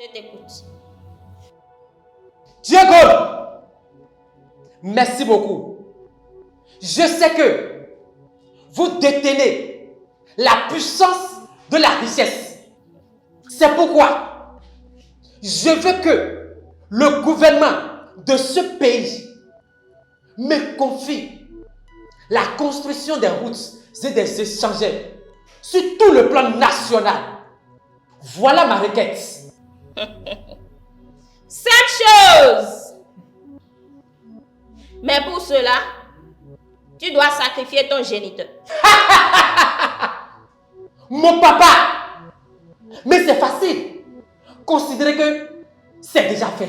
Je t'écoute. Diego, merci beaucoup. Je sais que vous détenez la puissance de la richesse. C'est pourquoi je veux que le gouvernement de ce pays me confie la construction des routes et des échangeurs sur tout le plan national. Voilà ma requête. 5 choses. Mais pour cela, tu dois sacrifier ton géniteur. Mon papa. Mais c'est facile. Considérez que c'est déjà fait.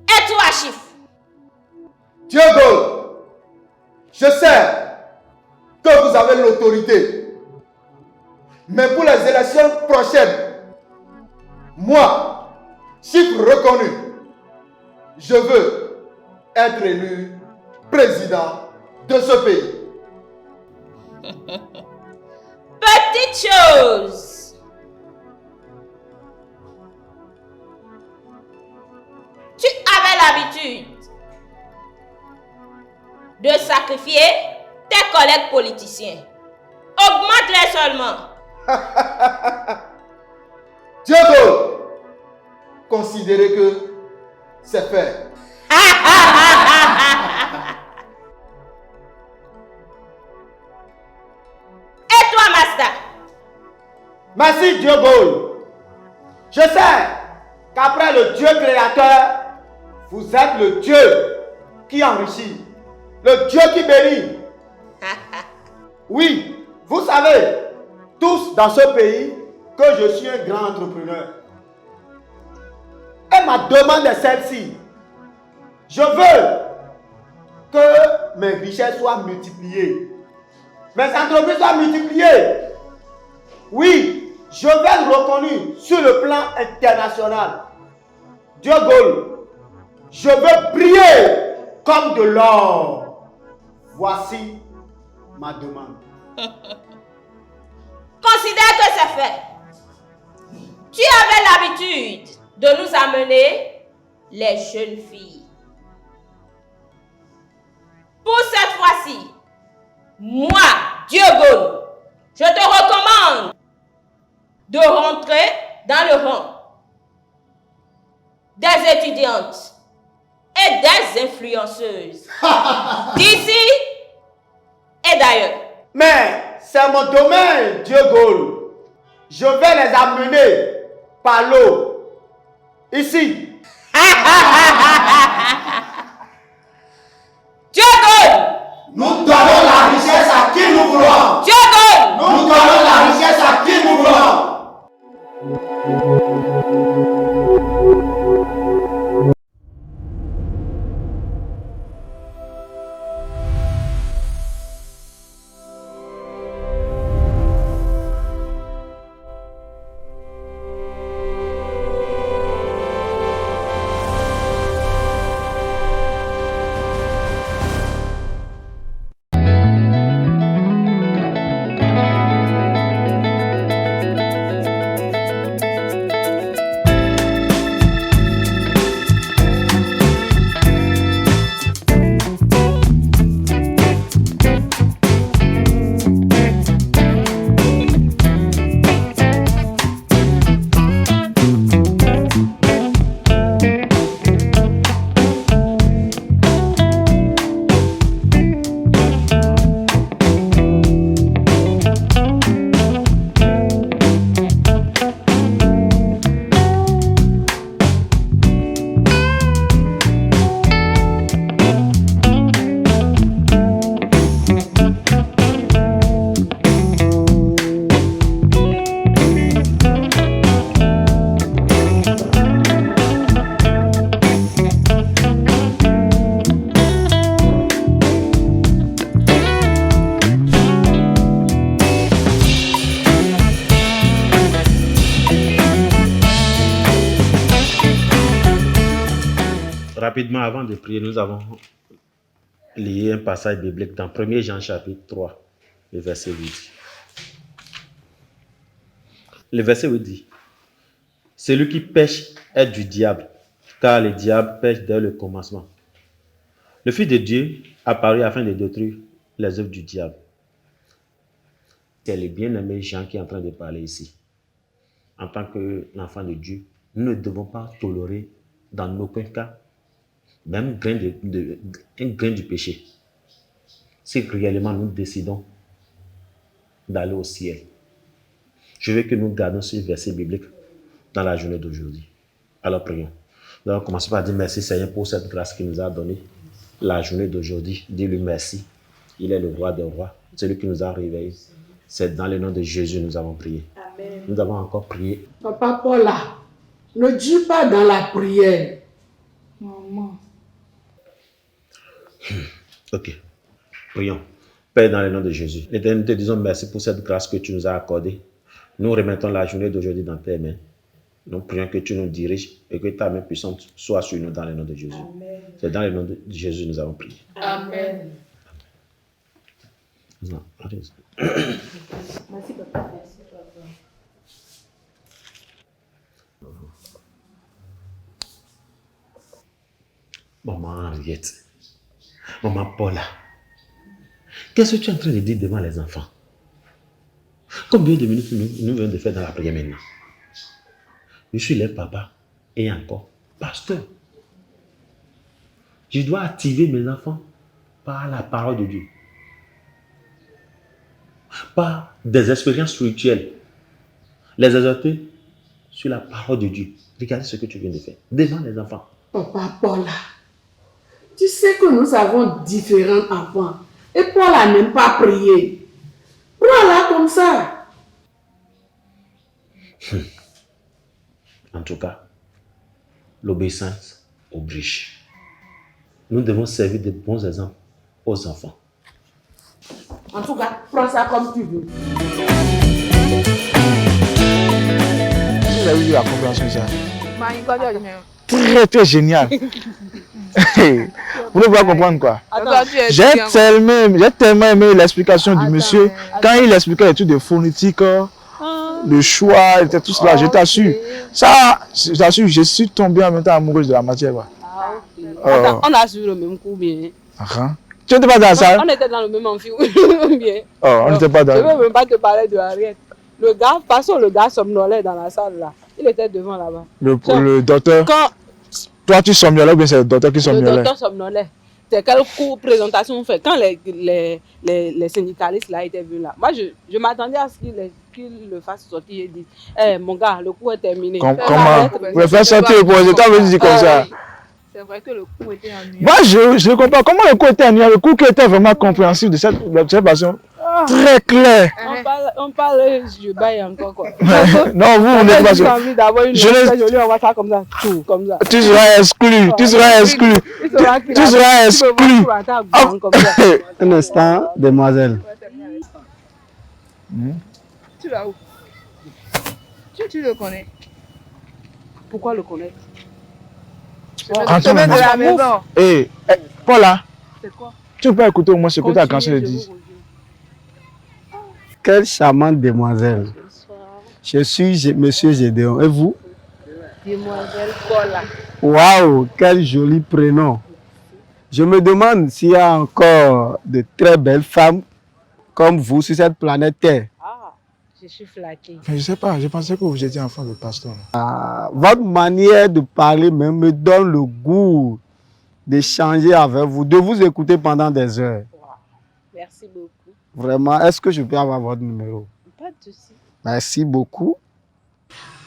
Et toi, Chief? Diego, je sais que vous avez l'autorité. Mais pour les élections prochaines, moi, chiffre reconnu, je veux être élu président de ce pays. Petite chose. Tu avais l'habitude de sacrifier tes collègues politiciens. Augmente-les seulement. Diego, considérez que c'est fait. Et toi, Master? Merci Diego. Je sais qu'après le Dieu créateur, vous êtes le Dieu qui enrichit, le Dieu qui bénit. Oui, vous savez, tous dans ce pays, que je suis un grand entrepreneur. Et ma demande est celle-ci. Je veux que mes richesses soient multipliées. Mes entreprises soient multipliées. Oui, je vais être reconnu sur le plan international. Diego, je veux briller comme de l'or. Voici ma demande. Considère que c'est fait. Tu avais l'habitude de nous amener les jeunes filles. Pour cette fois-ci, moi, Diego, je te recommande de rentrer dans le rang des étudiantes et des influenceuses d'ici et d'ailleurs. Mais c'est mon domaine, Diego. Je vais les amener par l'eau. Ici. Diego! Nous donnons la richesse à qui nous voulons. Diego! Nous donnons la richesse à qui nous voulons. Rapidement, avant de prier, nous avons lié un passage biblique dans 1 Jean chapitre 3. Le verset 8. Le verset 8 dit, celui qui pêche est du diable, car le diable pêche dès le commencement. Le Fils de Dieu apparut afin de détruire les œuvres du diable. C'est le bien-aimé Jean qui est en train de parler ici. En tant qu'enfant de Dieu, nous ne devons pas tolérer dans aucun cas même un grain du péché. Si réellement nous décidons d'aller au ciel, je veux que nous gardions ce verset biblique dans la journée d'aujourd'hui. Alors prions. Nous allons commencer par dire merci Seigneur pour cette grâce qu'il nous a donnée. La journée d'aujourd'hui, dis-lui merci. Il est le roi des rois, celui qui nous a réveillés. C'est dans le nom de Jésus que nous avons prié. Amen. Nous avons encore prié. Papa Paula, ne dis pas dans la prière. Maman. Ok. Prions. Père, dans le nom de Jésus, l'Éternel, nous te disons merci pour cette grâce que tu nous as accordée. Nous remettons la journée d'aujourd'hui dans tes mains. Nous prions que tu nous diriges et que ta main puissante soit sur nous dans le nom de Jésus. Amen. C'est dans le nom de Jésus que nous avons prié. Amen. Non, merci papa. Merci papa. Maman Henriette, maman Paula, qu'est-ce que tu es en train de dire devant les enfants? Combien de minutes nous venons de faire dans la prière maintenant? Je suis leur papa et encore pasteur. Je dois activer mes enfants par la parole de Dieu, par des expériences spirituelles, les exhorter sur la parole de Dieu. Regardez ce que tu viens de faire devant les enfants. Papa Paula, tu sais que nous avons différents enfants et Paula n'aime pas prier. Prends-la comme ça. En tout cas, l'obéissance oblige. Nous devons servir de bons exemples aux enfants. En tout cas, prends ça comme tu veux. Vous avez vu la compréhension de ça? Très très génial. Vous ne pouvez pas comprendre quoi. J'ai tellement aimé l'explication du monsieur. Quand il expliquait les trucs de phonétique, le choix, était tout cela, je t'assure. Ça, je t'assure, je suis tombé en même temps amoureuse de la matière. Quoi. On a suivi le même coup bien. Tu n'étais pas dans ça? On était dans le même amphi, bien. Oh, on n'était pas dans. Je ne veux même pas te parler de Harriet. Le gars, passons le gars somnolait dans la salle là. Il était devant là-bas. Le docteur. Quand toi tu somnolais ou bien c'est le docteur qui somnolait? Le docteur somnolait. C'est quelle présentation on fait? Quand les syndicalistes là étaient venus là, moi je m'attendais à ce qu'il le fasse sortir et dire mon gars, le coup est terminé. Comment? Vous faire sortir le projet, tu veux dire comme ça? C'est vrai que le coup était ennuyeux. Moi je comprends comment le coup était ennuyeux, le coup qui était vraiment compréhensif de cette observation. Très clair. On parle, je baille encore quoi. Non, vous n'êtes pas sûr. Je vois ça comme ça, tout comme ça. Tu seras exclu, tu seras exclu. Tu seras exclu. Un instant, demoiselle. Tu vas où? Tu le connais? Pourquoi le connaître? Rentre de la maison. Eh, Paula. C'est quoi? Tu peux écouter au moins ce que ta canción dit. Quelle charmante demoiselle. Je suis monsieur Gédéon. Et vous? Demoiselle Paula. Waouh, quel joli prénom. Je me demande s'il y a encore de très belles femmes comme vous sur cette planète Terre. Ah, je suis flattée. Je ne sais pas, je pensais que vous étiez enfant de pasteur. Votre manière de parler même me donne le goût d'échanger avec vous, de vous écouter pendant des heures. Wow. Merci beaucoup. Vraiment, est-ce que je peux avoir votre numéro? Pas de souci. Merci beaucoup.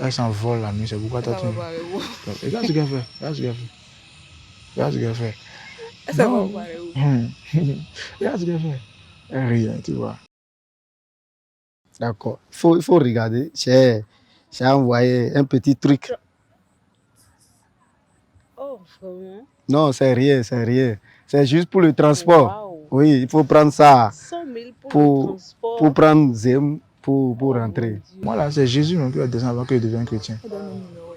Elle s'envole la nuit, c'est pourquoi toi tu... Regarde ce qu'elle fait, regarde ce qu'elle fait. Regarde ce qu'elle fait. Non. Regarde ce qu'elle fait. Rien, tu vois. D'accord. Il faut regarder. J'ai envoyé un petit truc. Oh, vraiment? Non, c'est rien, c'est rien. C'est juste pour le transport. Wow. Oui, il faut prendre ça 100 000 pour le transport. Pour prendre Zem pour rentrer. Moi là, c'est Jésus qui va descendre avant qu'il devienne chrétien.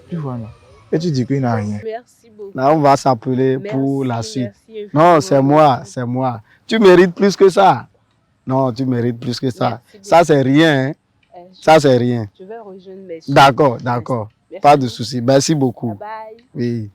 Tu vois, non? Et tu dis qu'il n'a rien. Merci beaucoup. Là, on va s'appeler pour la suite. Merci Non, c'est moi, c'est moi. Tu mérites plus que ça. Non, tu mérites plus que ça. Merci Ça, c'est rien. Hein. Ça, c'est rien. Je vais rejoindre mes D'accord, d'accord. Merci. Pas de souci. Merci beaucoup. Bye bye. Oui.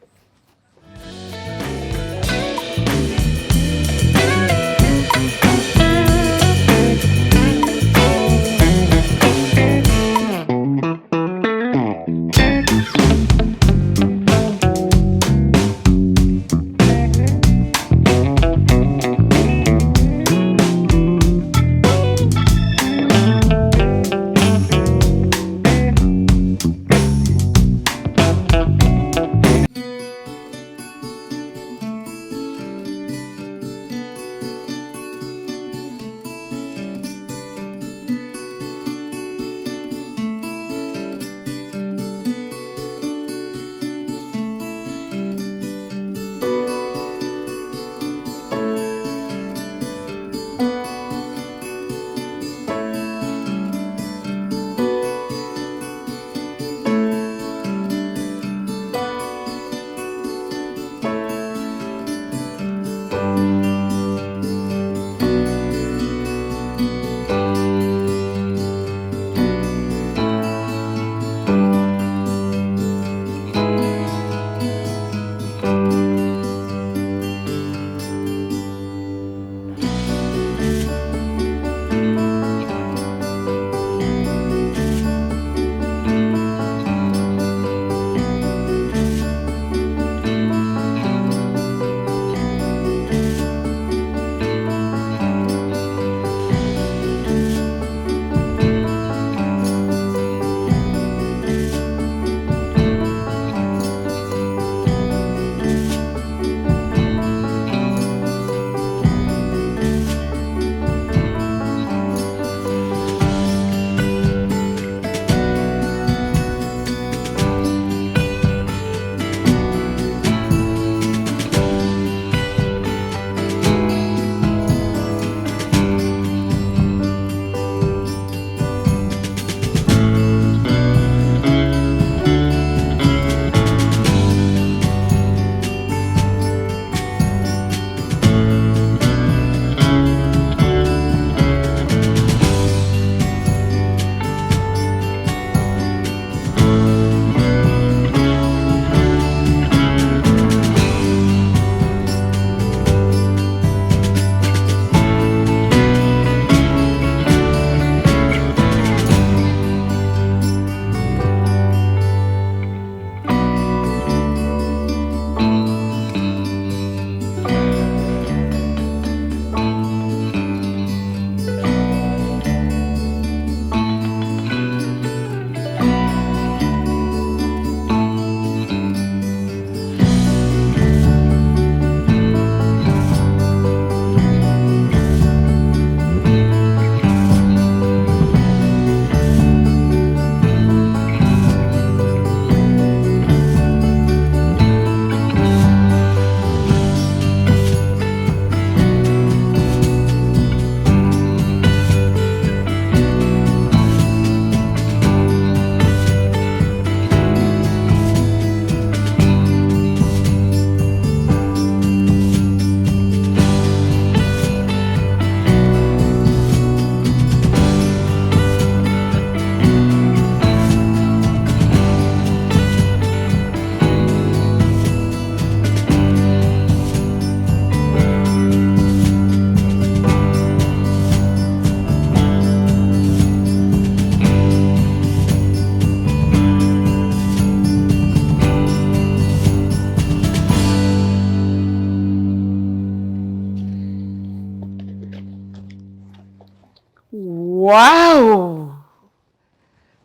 Waouh!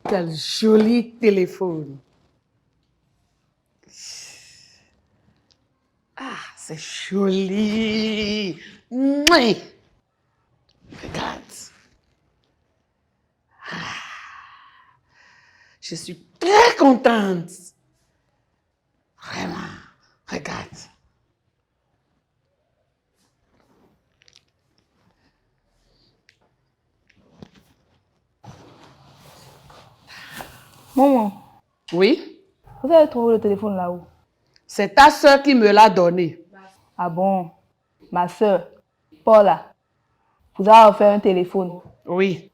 Quel joli téléphone. Ah, c'est joli. Mouais. Regarde. Ah, je suis très contente. Vraiment. Regarde. Maman, Oui? vous avez trouvé le téléphone là-haut? C'est ta soeur qui me l'a donné. Ah bon? Ma soeur, Paula. vous avez offert un téléphone. Oui.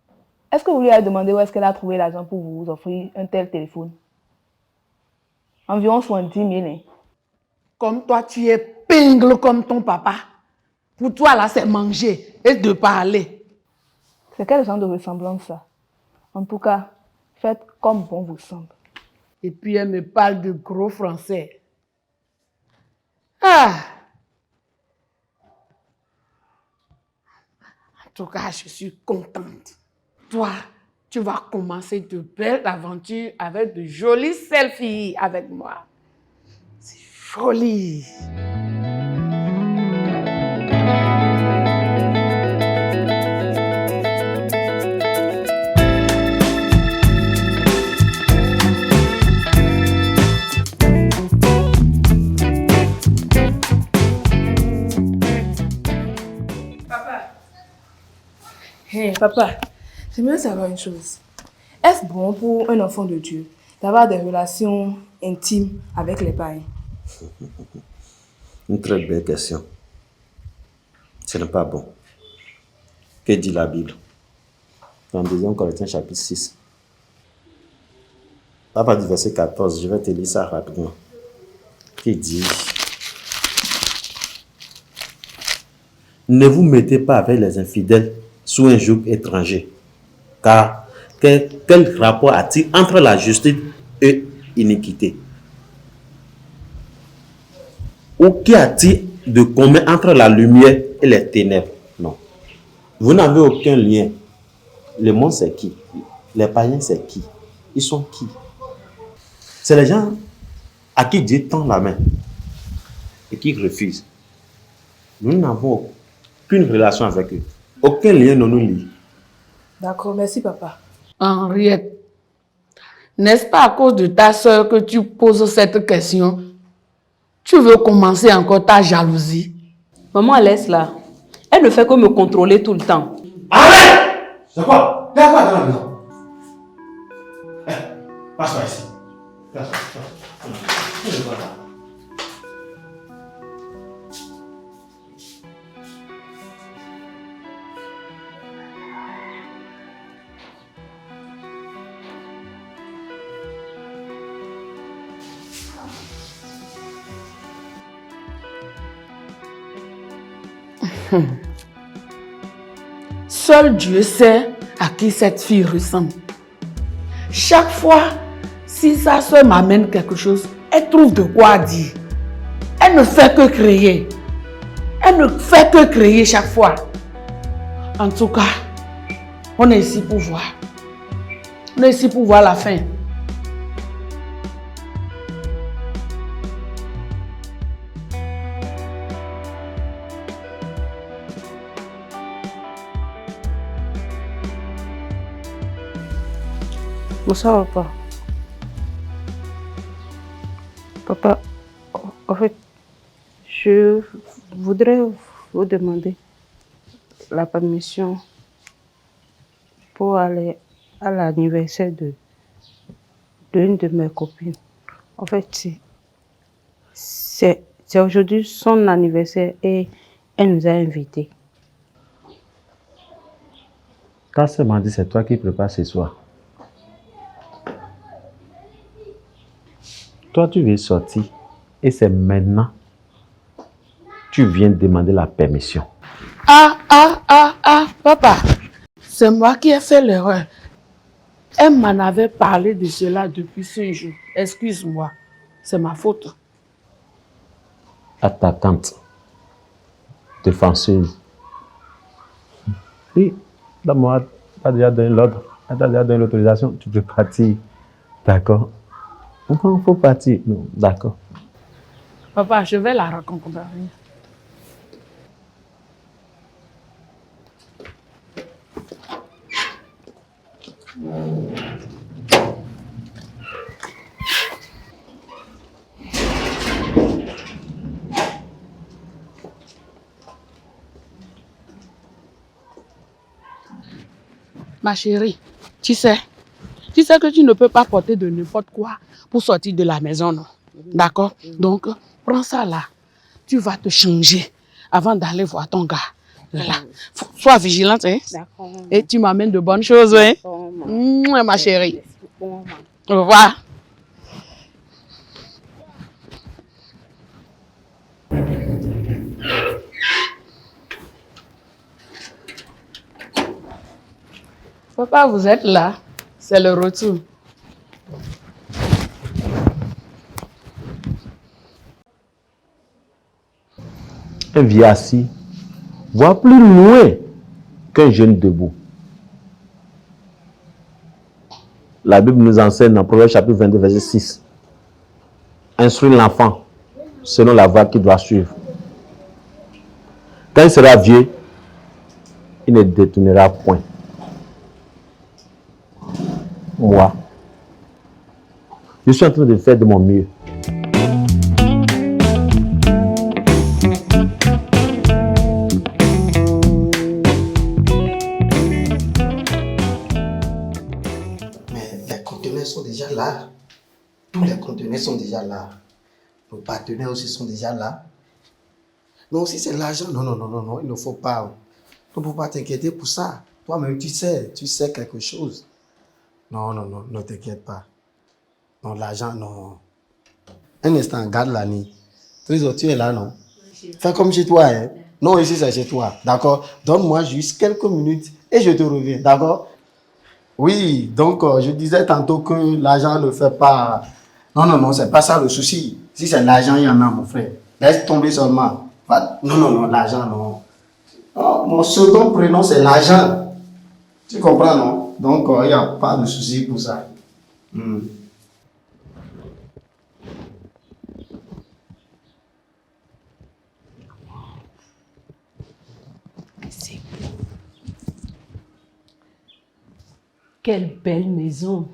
Est-ce que vous lui avez demandé où est-ce qu'elle a trouvé l'argent pour vous offrir un tel téléphone? Environ 70 000. Hein. Comme toi, tu es pingle comme ton papa. Pour toi, là, c'est manger et de parler. C'est quel genre de ressemblance, ça? En tout cas, faites comme bon vous semble. Et puis, elle me parle de gros français. Ah! En tout cas, je suis contente. Toi, tu vas commencer de belles aventures avec de jolis selfies avec moi. C'est joli. Hey, papa, j'aimerais savoir une chose. Est-ce bon pour un enfant de Dieu d'avoir des relations intimes avec les païens? Une très belle question. Ce n'est pas bon. Que dit la Bible? Dans 2 Corinthiens chapitre 6. À partir du verset 14, je vais te lire ça rapidement. Qui dit: Ne vous mettez pas avec les infidèles sous un joug étranger, car quel rapport a-t-il entre la justice et l'iniquité? Ou qu'y a-t-il de commun entre la lumière et les ténèbres? Non. Vous n'avez aucun lien. Le monde, c'est qui? Les païens, c'est qui? Ils sont qui? C'est les gens à qui Dieu tend la main et qui refusent. Nous n'avons aucune relation avec eux. Aucun lien ne nous lie. D'accord, merci papa. Henriette, n'est-ce pas à cause de ta soeur que tu poses cette question? Tu veux commencer encore ta jalousie? Maman, laisse-la. Elle ne fait que me contrôler tout le temps. Arrête! C'est quoi? T'es quoi dans la maison? Passe-toi ici. Seul Dieu sait à qui cette fille ressemble. Chaque fois, si sa soeur m'amène quelque chose, elle trouve de quoi dire. Elle ne fait que créer. Elle ne fait que créer chaque fois. En tout cas, on est ici pour voir. On est ici pour voir la fin. Bonsoir, papa. Papa, en fait, je voudrais vous demander la permission pour aller à l'anniversaire d'une de mes copines. En fait, c'est aujourd'hui son anniversaire et elle nous a invités. Ta sœur m'a dit c'est toi qui prépares ce soir. Toi, tu veux sortir et c'est maintenant tu viens demander la permission. Papa, c'est moi qui ai fait l'erreur. Elle m'en avait parlé de cela depuis ce jour. Excuse-moi, c'est ma faute. Attaquante, défenseuse. Oui, d'abord, tu as déjà donné l'ordre, tu as déjà donné l'autorisation, tu peux partir. D'accord? Il faut partir. Non, d'accord. Papa, je vais la rencontrer. Ma chérie, tu sais que tu ne peux pas porter de n'importe quoi pour sortir de la maison, non? D'accord? Donc, prends ça là. Tu vas te changer avant d'aller voir ton gars. Là, sois vigilante, hein. D'accord. Et tu m'amènes de bonnes choses, hein. Mouah, ma chérie. Au revoir. Papa, vous êtes là. C'est le retour. Un vieux assis voit plus loin qu'un jeune debout. La Bible nous enseigne dans Proverbe chapitre 22, verset 6. Instruire l'enfant selon la voie qu'il doit suivre. Quand il sera vieux, il ne détournera point. Moi, je suis en train de faire de mon mieux. Mais les conteneurs sont déjà là. Tous les conteneurs sont déjà là. Nos partenaires aussi sont déjà là. Non, si c'est l'argent, non, il ne faut pas. Tu ne peux pas t'inquiéter pour ça. Toi-même, tu sais quelque chose. Non, ne t'inquiète pas. Non, l'argent, non. Un instant, garde la nuit. Trésor, tu es là, non? Fais comme chez toi, hein? Non, ici, c'est chez toi. D'accord? Donne-moi juste quelques minutes et je te reviens. D'accord? Oui, donc, je disais tantôt que l'argent ne fait pas... Non, c'est pas ça le souci. Si c'est l'argent, il y en a, mon frère. Laisse tomber seulement. Non, l'argent, non. Non, mon second prénom, c'est l'argent. Tu comprends, non? Donc, il n'y a pas de souci pour ça. C'est beau. Quelle belle maison.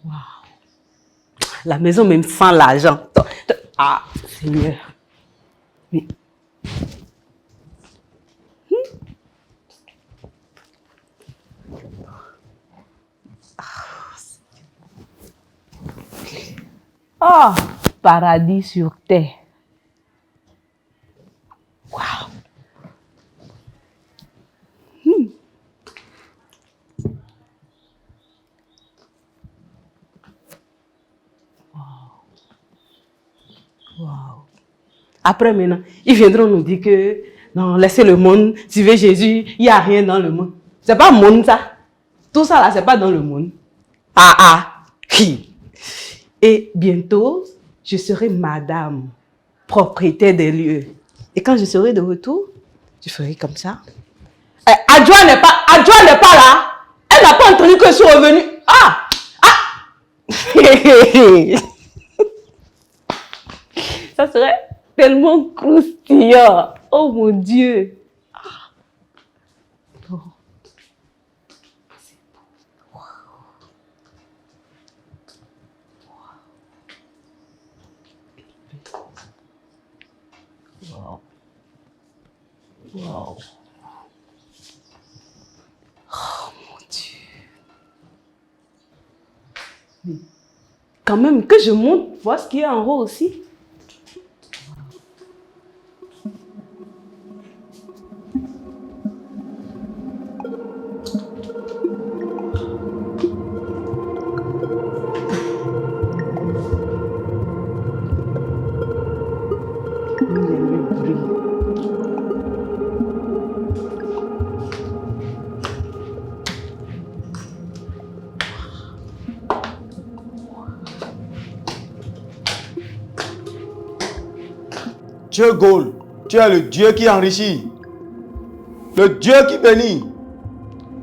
Waouh. La maison même sans l'argent. Ah, Seigneur. Mais... Oh, paradis sur terre. Waouh. Wow. Après maintenant, ils viendront nous dire que non, laissez le monde, suivez Jésus, il n'y a rien dans le monde. C'est pas monde ça. Tout ça là, c'est pas dans le monde. Et bientôt, je serai madame, propriétaire des lieux. Et quand je serai de retour, je ferai comme ça. Adjoa n'est pas là. Elle n'a pas entendu que je suis revenue. Ça serait tellement croustillant. Oh mon Dieu. Bon. C'est beau. Wow. Wow. Oh mon Dieu. Mais quand même que je monte, voir ce qu'il y a en haut aussi. Dieu Gaul, tu es le Dieu qui enrichit, le Dieu qui bénit.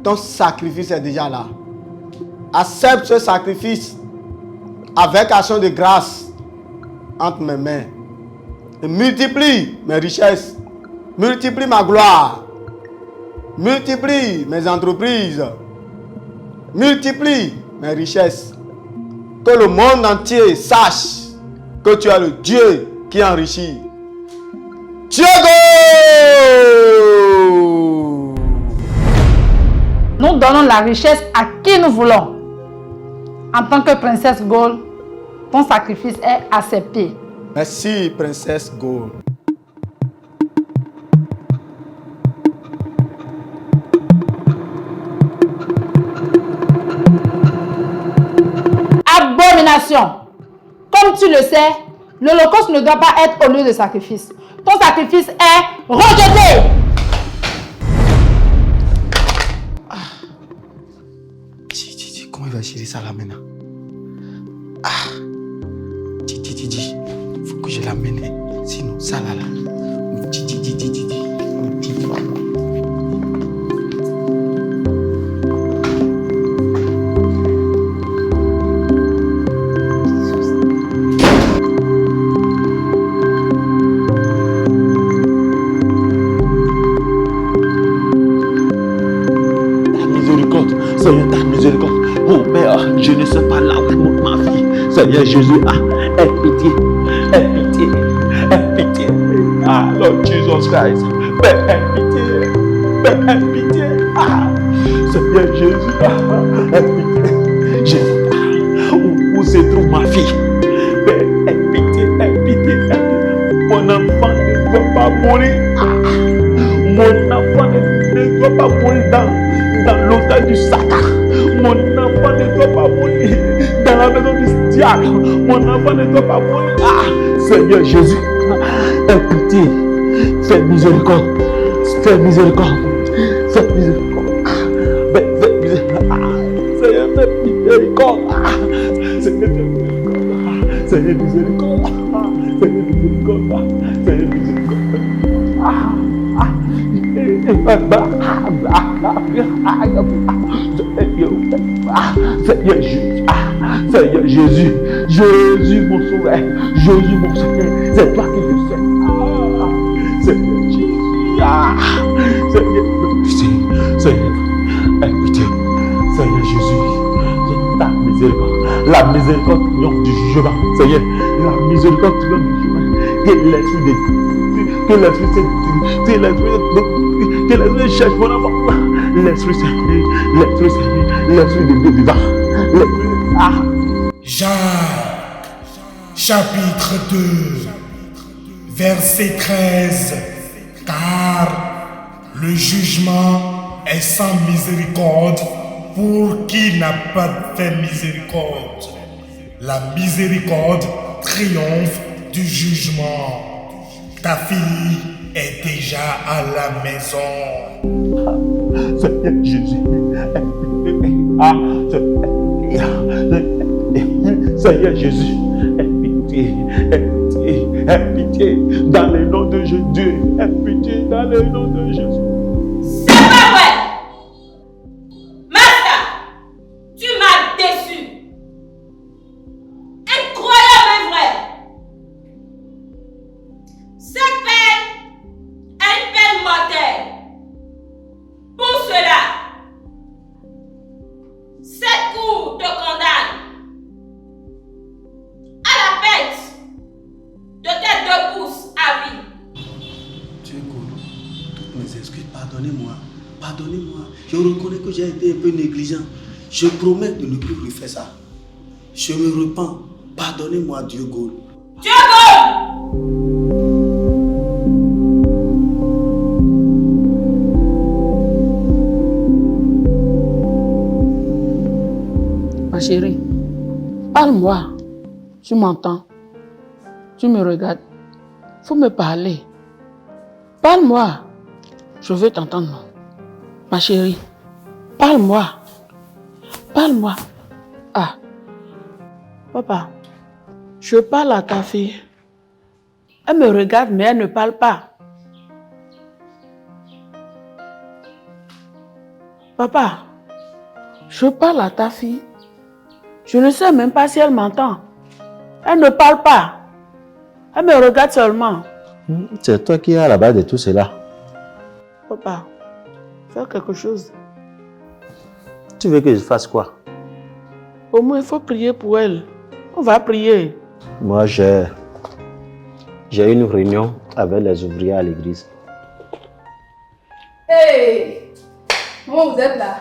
Ton sacrifice est déjà là. Accepte ce sacrifice avec action de grâce entre mes mains. Et multiplie mes richesses, multiplie ma gloire, multiplie mes entreprises, multiplie mes richesses. Que le monde entier sache que tu es le Dieu qui enrichit. Diego! Nous donnons la richesse à qui nous voulons. En tant que princesse Gaul, ton sacrifice est accepté. Merci, princesse Gaul. Félicitations. Comme tu le sais, l'Holocauste ne doit pas être au lieu de sacrifice. Ton sacrifice est rejeté. Comment il va gérer ça là maintenant? Didi, faut que je l'amène. Sinon, ça là. Didi. Seigneur, ta miséricorde. Oh Père, je ne sais pas là où monte ma fille. Seigneur Jésus, aie pitié, aie pitié, aie pitié. Lord Jesus Christ, Père, aie pitié, Père, aie pitié. Seigneur Jésus, aie pitié. Jésus, où se trouve ma fille? Père, aie pitié, aie pitié, aie pitié. Mon enfant ne doit pas mourir. Mon enfant ne doit pas mourir dans l'autel du Satan. Mon enfant ne doit pas mourir dans la maison du diable. Mon enfant ne doit pas mourir. Seigneur Jésus, aie pitié. Fais miséricorde. Fais miséricorde. Fais miséricorde. Fais miséricorde. Seigneur, fais miséricorde. Seigneur, fais miséricorde. Seigneur, miséricorde. Seigneur, miséricorde. Seigneur, miséricorde. Seigneur Jésus, Seigneur Jésus, Jésus mon sauveur, Jésus mon sauveur, c'est toi qui le sais. Seigneur Jésus, Seigneur, écoutez, Seigneur Jésus, ta miséricorde, la miséricorde triomphe du jugement, Seigneur, la miséricorde triomphe du jugement, que l'esprit de que l'esprit cherche mon enfant. L'esprit Saint-Esprit, l'esprit de Dieu vivant. Jacques, chapitre 2, verset 13. Car le jugement est sans miséricorde pour qui n'a pas fait miséricorde. La miséricorde triomphe du jugement. Ta fille est déjà à la maison. Seigneur Jésus, Seigneur Jésus, aie pitié, dans le nom de Jésus, aie pitié, dans le nom de Jésus. C'est pas vrai! Martha, tu m'as déçu. Incroyable et vrai. Cette peine est une peine mortelle. Pour cela, cette cour te condamne à la perte de tes 2 pouces à vie. Dieu Golo, toutes mes excuses, pardonnez-moi. Pardonnez-moi. Je reconnais que j'ai été un peu négligent. Je promets de ne plus refaire ça. Je me repens. Pardonnez-moi, Dieu Golo. Dieu Golo! Ma chérie, parle-moi. Tu m'entends? Tu me regardes? Faut me parler. Parle-moi. Je veux t'entendre. Ma chérie, parle-moi. Parle-moi. Papa, je parle à ta fille. Elle me regarde, mais elle ne parle pas. Papa, je parle à ta fille. Je ne sais même pas si elle m'entend. Elle ne parle pas. Elle me regarde seulement. C'est toi qui es à la base de tout cela. Papa, fais quelque chose. Tu veux que je fasse quoi? Au moins, il faut prier pour elle. On va prier. Moi, j'ai une réunion avec les ouvriers à l'église. Hey! Maman, vous êtes là?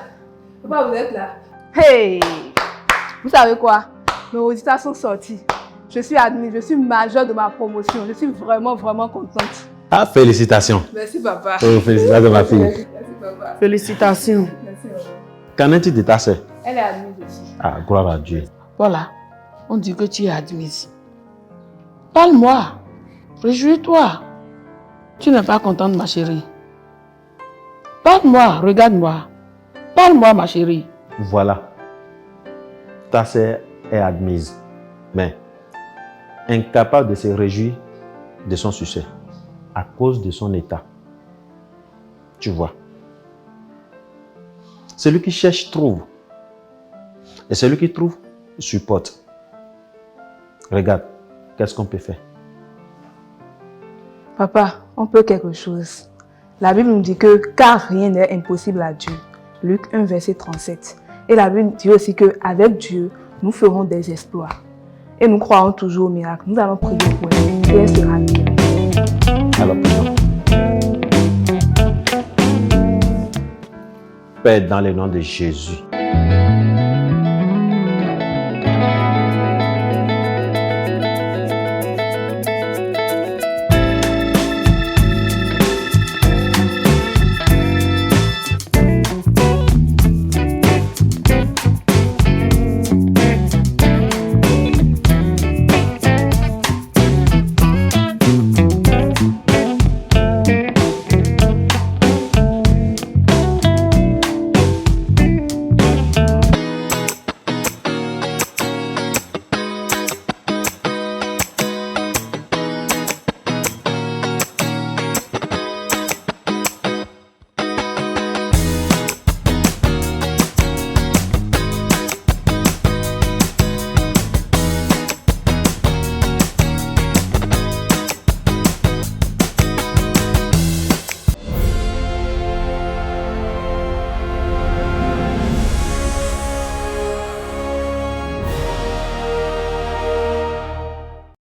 Papa, vous êtes là? Hey! Vous savez quoi? Mes résultats sont sortis. Je suis admise, je suis majeure de ma promotion. Je suis vraiment, vraiment contente. Ah, félicitations. Merci, papa. Oh, félicitations, ma fille. Merci, papa. Félicitations. Merci, papa. Qu'en est-il de ta sœur? Elle est admise aussi. Ah, gloire à Dieu. Voilà. On dit que tu es admise. Parle-moi. Réjouis-toi. Tu n'es pas contente, ma chérie. Parle-moi, regarde-moi. Parle-moi, ma chérie. Voilà. Ta sœur est admise, mais incapable de se réjouir de son succès à cause de son état. Tu vois. Celui qui cherche trouve. Et celui qui trouve supporte. Regarde, qu'est-ce qu'on peut faire? Papa, on peut quelque chose. La Bible nous dit que car rien n'est impossible à Dieu. Luc 1, verset 37. Et la Bible dit aussi qu'avec Dieu, nous ferons des exploits. Et nous croyons toujours au miracle. Nous allons prier pour elle. Et elle sera guérie. Alors, prions. Père, dans le nom de Jésus.